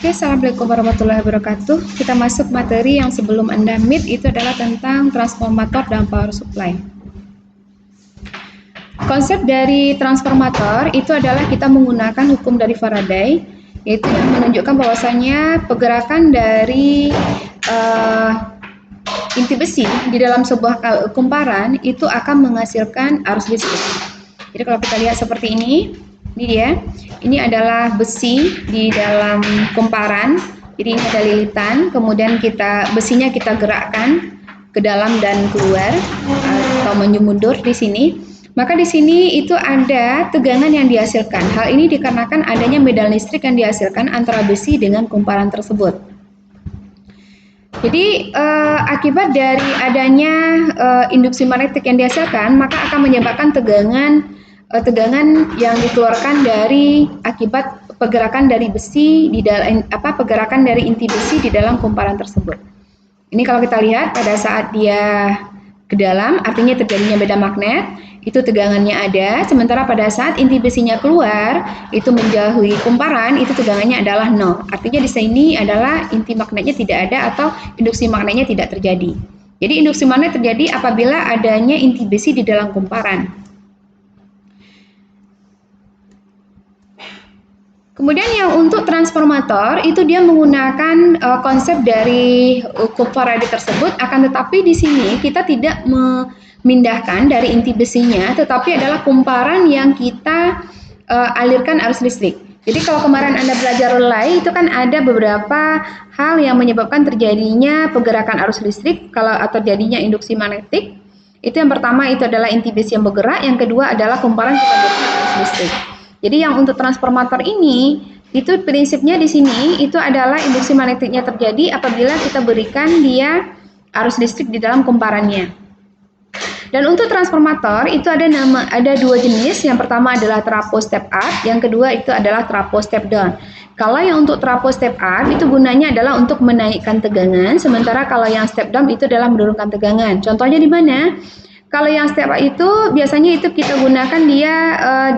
Oke, Assalamualaikum warahmatullahi wabarakatuh. Kita masuk materi yang sebelum Anda meet, itu adalah tentang transformator dan power supply. Konsep dari transformator itu adalah kita menggunakan hukum dari Faraday, yaitu yang menunjukkan bahwasanya pergerakan dari inti besi di dalam sebuah kumparan itu akan menghasilkan arus listrik. Jadi kalau kita lihat seperti ini dia. Ini adalah besi di dalam kumparan. Jadi ini ada lilitan, kemudian besinya kita gerakkan ke dalam dan keluar atau maju mundur di sini. Maka di sini itu ada tegangan yang dihasilkan. Hal ini dikarenakan adanya medan listrik yang dihasilkan antara besi dengan kumparan tersebut. Jadi akibat dari adanya induksi magnetik yang dihasilkan, maka akan menyebabkan tegangan yang dikeluarkan dari akibat pergerakan dari besi di dalam pergerakan dari inti besi di dalam kumparan tersebut. Ini kalau kita lihat pada saat dia ke dalam, artinya terjadinya medan magnet, itu tegangannya ada. Sementara pada saat inti besinya keluar, itu menjauhi kumparan, itu tegangannya adalah 0. Artinya di sini adalah inti magnetnya tidak ada atau induksi magnetnya tidak terjadi. Jadi induksi magnet terjadi apabila adanya inti besi di dalam kumparan. Kemudian yang untuk transformator itu dia menggunakan konsep dari hukum Faraday tersebut, akan tetapi di sini kita tidak memindahkan dari inti besinya, tetapi adalah kumparan yang kita alirkan arus listrik. Jadi kalau kemarin Anda belajar relay itu kan ada beberapa hal yang menyebabkan terjadinya pergerakan arus listrik atau terjadinya induksi magnetik. Itu yang pertama itu adalah inti besi yang bergerak, yang kedua adalah kumparan kita berikan arus listrik. Jadi yang untuk transformator ini, itu prinsipnya di sini itu adalah induksi magnetiknya terjadi apabila kita berikan dia arus listrik di dalam kumparannya. Dan untuk transformator itu ada dua jenis. Yang pertama adalah trapo step up, yang kedua itu adalah trapo step down. Kalau yang untuk trapo step up itu gunanya adalah untuk menaikkan tegangan, sementara kalau yang step down itu adalah menurunkan tegangan. Contohnya di mana? Kalau yang step up itu biasanya itu kita gunakan dia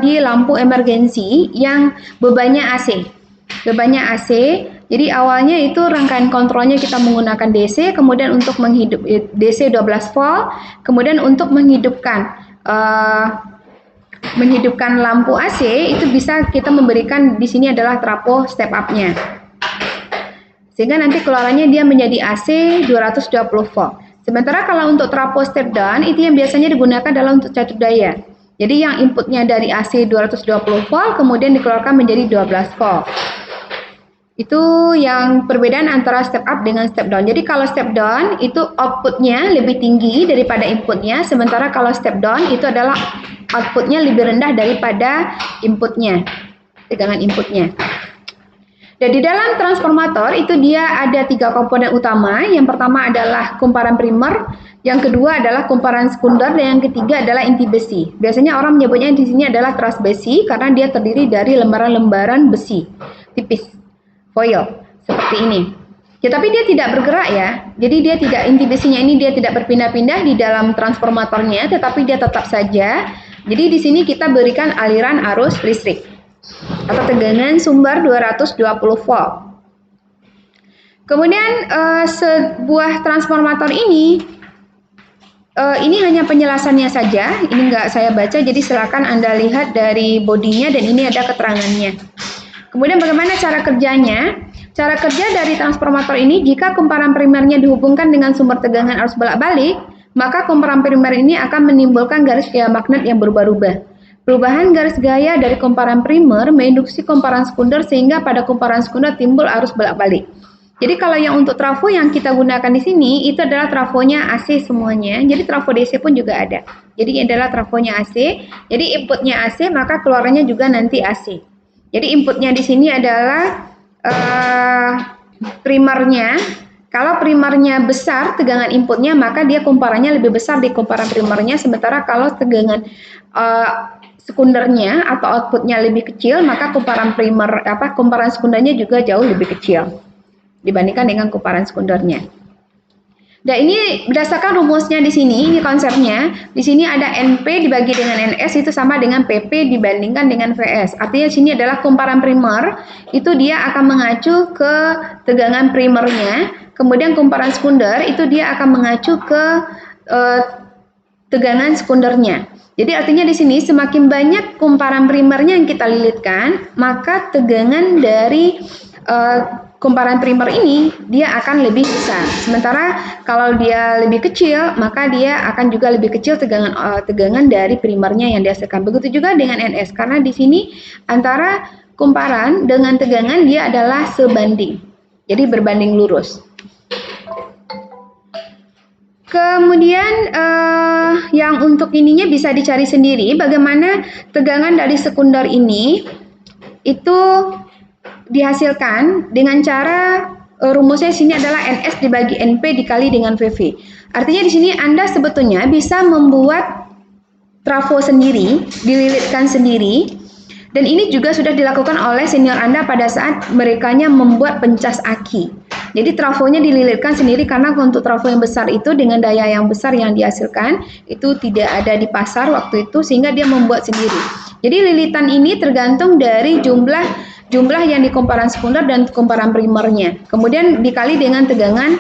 di lampu emergensi yang bebannya AC. Bebannya AC. Jadi awalnya itu rangkaian kontrolnya kita menggunakan DC, kemudian untuk DC 12 volt, kemudian untuk menghidupkan lampu AC itu bisa kita memberikan di sini adalah trapo step up-nya. Sehingga nanti keluarannya dia menjadi AC 220 volt. Sementara kalau untuk trapo step down itu yang biasanya digunakan adalah untuk catur daya. Jadi yang inputnya dari AC 220 volt kemudian dikeluarkan menjadi 12 volt. Itu yang perbedaan antara step up dengan step down. Jadi kalau step down itu outputnya lebih tinggi daripada inputnya, sementara kalau step down itu adalah outputnya lebih rendah daripada inputnya, tegangan inputnya. Dan di dalam transformator itu dia ada 3 komponen utama. Yang pertama adalah kumparan primer, yang kedua adalah kumparan sekunder, dan yang ketiga adalah inti besi. Biasanya orang menyebutnya di sini adalah truss besi karena dia terdiri dari lembaran-lembaran besi tipis, foil seperti ini. Ya, tapi dia tidak bergerak ya. Jadi dia tidak, inti besinya ini dia tidak berpindah-pindah di dalam transformatornya, tetapi dia tetap saja. Jadi di sini kita berikan aliran arus listrik atau tegangan sumber 220 volt. Kemudian sebuah transformator ini hanya penjelasannya saja, ini nggak saya baca, jadi silakan Anda lihat dari bodinya dan ini ada keterangannya. Kemudian bagaimana cara kerjanya? Cara kerja dari transformator ini, jika kumparan primernya dihubungkan dengan sumber tegangan arus bolak-balik, maka kumparan primer ini akan menimbulkan garis gaya magnet yang berubah-ubah. Perubahan garis gaya dari kumparan primer menginduksi kumparan sekunder sehingga pada kumparan sekunder timbul arus bolak-balik. Jadi kalau yang untuk trafo yang kita gunakan di sini itu adalah trafonya AC semuanya. Jadi trafo DC pun juga ada. Jadi ini adalah trafonya AC. Jadi inputnya AC maka keluarannya juga nanti AC. Jadi inputnya di sini adalah primernya. Kalau primernya besar tegangan inputnya maka dia kumparannya lebih besar di kumparan primernya. Sementara kalau tegangan sekundernya atau outputnya lebih kecil, maka kumparan sekundernya juga jauh lebih kecil dibandingkan dengan kumparan sekundernya. Dan ini berdasarkan rumusnya di sini, ini konsepnya. Di sini ada NP dibagi dengan NS itu sama dengan PP dibandingkan dengan VS. Artinya di sini adalah kumparan primer, itu dia akan mengacu ke tegangan primernya. Kemudian kumparan sekunder itu dia akan mengacu ke tegangan sekundernya. Jadi artinya di sini semakin banyak kumparan primernya yang kita lilitkan, maka tegangan dari kumparan primer ini dia akan lebih besar. Sementara kalau dia lebih kecil, maka dia akan juga lebih kecil tegangan dari primernya yang dihasilkan. Begitu juga dengan NS, karena di sini antara kumparan dengan tegangan dia adalah sebanding. Jadi berbanding lurus. Kemudian yang untuk ininya bisa dicari sendiri bagaimana tegangan dari sekunder ini itu dihasilkan dengan cara rumusnya di sini adalah NS dibagi NP dikali dengan VV. Artinya di sini Anda sebetulnya bisa membuat trafo sendiri, dililitkan sendiri, dan ini juga sudah dilakukan oleh senior Anda pada saat merekanya membuat pencas aki. Jadi trafonya dililitkan sendiri karena untuk trafo yang besar itu dengan daya yang besar yang dihasilkan itu tidak ada di pasar waktu itu sehingga dia membuat sendiri. Jadi lilitan ini tergantung dari jumlah yang di kumparan sekunder dan kumparan primernya. Kemudian dikali dengan tegangan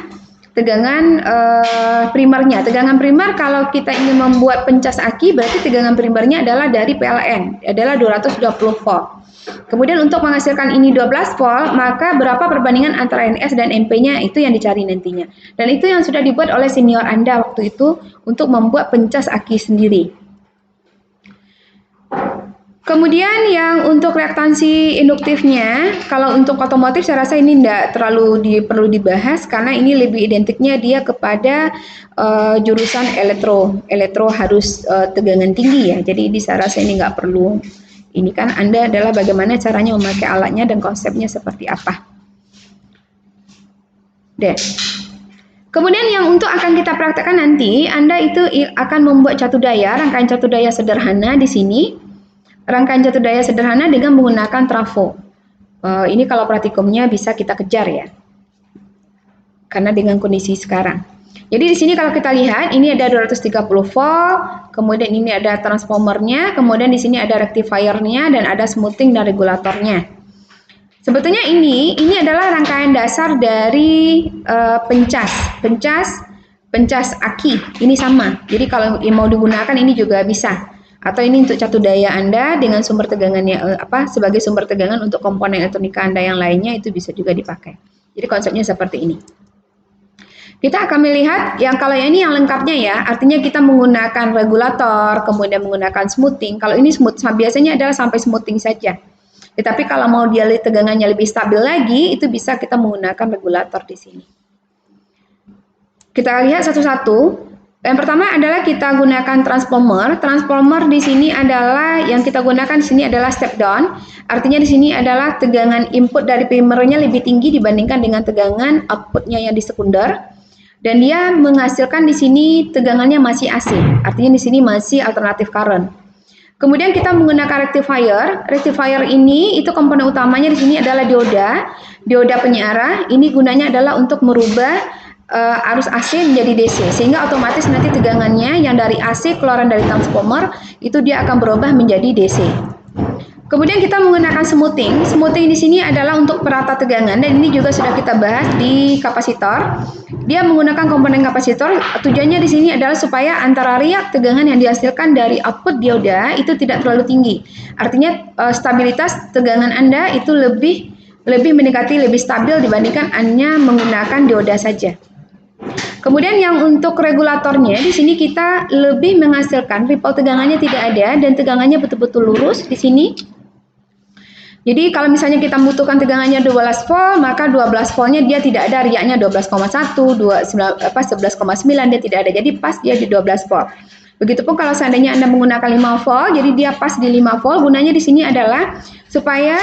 primernya. Tegangan primer kalau kita ingin membuat pencas aki berarti tegangan primernya adalah dari PLN, adalah 220 volt. Kemudian untuk menghasilkan ini 12 volt, maka berapa perbandingan antara NS dan MP-nya itu yang dicari nantinya. Dan itu yang sudah dibuat oleh senior Anda waktu itu untuk membuat pencas aki sendiri. Kemudian yang untuk reaktansi induktifnya, kalau untuk otomotif saya rasa ini tidak terlalu perlu dibahas karena ini lebih identiknya dia kepada jurusan elektro. Elektro harus tegangan tinggi ya, jadi saya rasa ini nggak perlu. Ini kan Anda adalah bagaimana caranya memakai alatnya dan konsepnya seperti apa. Kemudian yang untuk akan kita praktekkan nanti, Anda itu akan membuat catu daya, rangkaian catu daya sederhana di sini. Rangkaian catu daya sederhana dengan menggunakan trafo. Ini kalau praktikumnya bisa kita kejar ya. Karena dengan kondisi sekarang. Jadi di sini kalau kita lihat ini ada 230 volt, kemudian ini ada transformernya, kemudian di sini ada rectifiernya dan ada smoothing dan regulatornya. Sebetulnya ini adalah rangkaian dasar dari pencas aki. Ini sama. Jadi kalau mau digunakan ini juga bisa. Atau ini untuk catu daya Anda dengan sumber tegangannya sebagai sumber tegangan untuk komponen elektronika Anda yang lainnya itu bisa juga dipakai. Jadi konsepnya seperti ini. Kita akan melihat yang kalau ini yang lengkapnya ya, artinya kita menggunakan regulator, kemudian menggunakan smoothing. Kalau ini biasanya adalah sampai smoothing saja. Tetapi kalau mau dia tegangannya lebih stabil lagi, itu bisa kita menggunakan regulator di sini. Kita lihat satu-satu. Yang pertama adalah kita gunakan transformer. Transformer di sini adalah yang kita gunakan di sini adalah step down. Artinya di sini adalah tegangan input dari primernya lebih tinggi dibandingkan dengan tegangan outputnya yang di sekunder. Dan dia menghasilkan di sini tegangannya masih AC. Artinya di sini masih alternatif current. Kemudian kita menggunakan rectifier. Rectifier ini itu komponen utamanya di sini adalah dioda penyiarah. Ini gunanya adalah untuk merubah arus AC menjadi DC, sehingga otomatis nanti tegangannya yang dari AC keluaran dari transformer itu dia akan berubah menjadi DC. Kemudian kita menggunakan smoothing. Smoothing di sini adalah untuk perata tegangan dan ini juga sudah kita bahas di kapasitor. Dia menggunakan komponen kapasitor. Tujuannya di sini adalah supaya antara riak tegangan yang dihasilkan dari output dioda itu tidak terlalu tinggi. Artinya stabilitas tegangan Anda itu lebih mendekati lebih stabil dibandingkan hanya menggunakan dioda saja. Kemudian yang untuk regulatornya di sini kita lebih menghasilkan ripple tegangannya tidak ada dan tegangannya betul-betul lurus di sini. Jadi kalau misalnya kita membutuhkan tegangannya 12 volt, maka 12 voltnya dia tidak ada riaknya 12,1, 11,9 dia tidak ada. Jadi pas dia di 12 volt. Begitupun kalau seandainya Anda menggunakan 5 volt, jadi dia pas di 5 volt. Gunanya di sini adalah supaya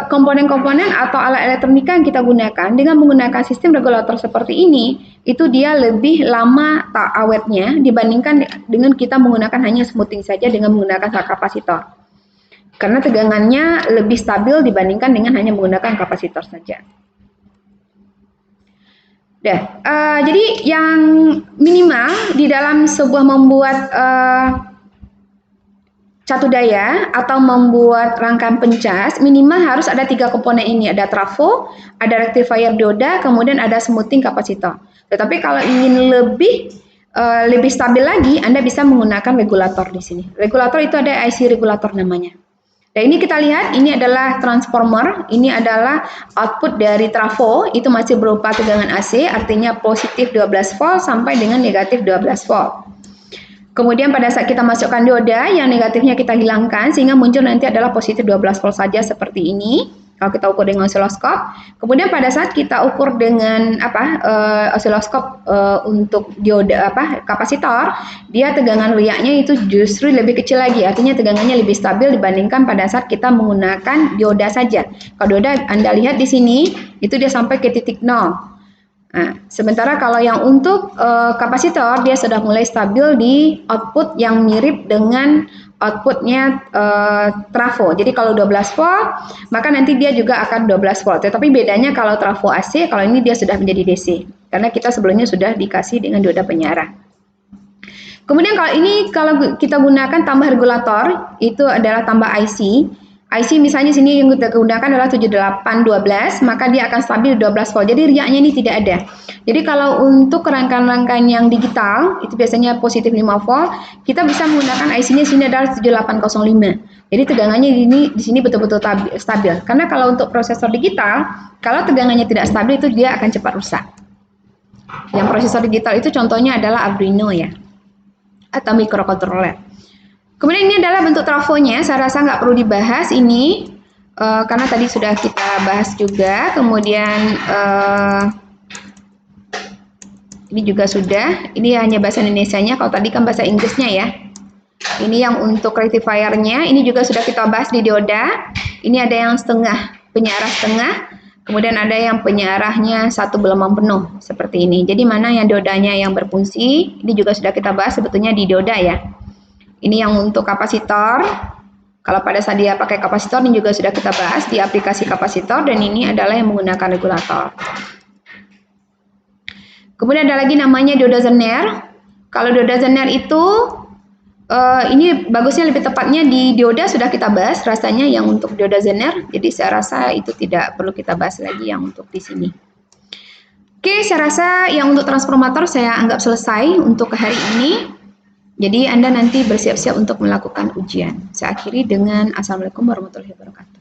komponen-komponen atau alat elektronika yang kita gunakan dengan menggunakan sistem regulator seperti ini, itu dia lebih lama awetnya dibandingkan dengan kita menggunakan hanya smoothing saja dengan menggunakan kapasitor. Karena tegangannya lebih stabil dibandingkan dengan hanya menggunakan kapasitor saja. Jadi yang minimal di dalam sebuah membuat catu daya atau membuat rangkaian pencas, minimal harus ada 3 komponen ini. Ada trafo, ada rectifier dioda, kemudian ada smoothing kapasitor. Tetapi kalau ingin lebih stabil lagi, Anda bisa menggunakan regulator di sini. Regulator itu ada IC regulator namanya. Dan ini kita lihat, ini adalah transformer, ini adalah output dari trafo, itu masih berupa tegangan AC, artinya positif 12 volt sampai dengan negatif 12 volt. Kemudian pada saat kita masukkan dioda, yang negatifnya kita hilangkan, sehingga muncul nanti adalah positif 12 volt saja seperti ini. Kalau kita ukur dengan osiloskop. Kemudian pada saat kita ukur dengan osiloskop untuk dioda kapasitor, dia tegangan riaknya itu justru lebih kecil lagi. Artinya tegangannya lebih stabil dibandingkan pada saat kita menggunakan dioda saja. Kalau dioda Anda lihat di sini, itu dia sampai ke titik 0. Nah, sementara kalau yang untuk kapasitor dia sudah mulai stabil di output yang mirip dengan outputnya trafo. Jadi kalau 12 volt, maka nanti dia juga akan 12 volt. Tetapi bedanya kalau trafo AC, kalau ini dia sudah menjadi DC. Karena kita sebelumnya sudah dikasih dengan dioda penyarah. Kemudian kalau kita gunakan tambah regulator, itu adalah tambah IC. IC misalnya sini yang kita gunakan adalah 7812, maka dia akan stabil 12 volt. Jadi riaknya ini tidak ada. Jadi kalau untuk rangkaian-rangkaian yang digital, itu biasanya positif 5 volt, kita bisa menggunakan IC-nya sini adalah 7805. Jadi tegangannya di sini betul-betul stabil. Karena kalau untuk prosesor digital, kalau tegangannya tidak stabil itu dia akan cepat rusak. Yang prosesor digital itu contohnya adalah Arduino ya, atau microcontroller. Kemudian ini adalah bentuk trafonya, saya rasa nggak perlu dibahas ini, karena tadi sudah kita bahas juga. Kemudian ini juga sudah, ini hanya bahasa Indonesianya, kalau tadi kan bahasa Inggrisnya ya. Ini yang untuk rectifiernya, ini juga sudah kita bahas di dioda. Ini ada yang setengah, penyarah setengah, kemudian ada yang penyarahnya satu gelombang penuh, seperti ini. Jadi mana yang diodanya yang berfungsi, ini juga sudah kita bahas sebetulnya di dioda ya. Ini yang untuk kapasitor. Kalau pada saat dia pakai kapasitor, ini juga sudah kita bahas di aplikasi kapasitor, dan ini adalah yang menggunakan regulator. Kemudian ada lagi namanya dioda Zener. Kalau dioda Zener itu, ini bagusnya lebih tepatnya di dioda sudah kita bahas rasanya yang untuk dioda Zener. Jadi saya rasa itu tidak perlu kita bahas lagi yang untuk di sini. Oke, saya rasa yang untuk transformator saya anggap selesai untuk hari ini. Jadi Anda nanti bersiap-siap untuk melakukan ujian. Saya akhiri dengan Assalamualaikum warahmatullahi wabarakatuh.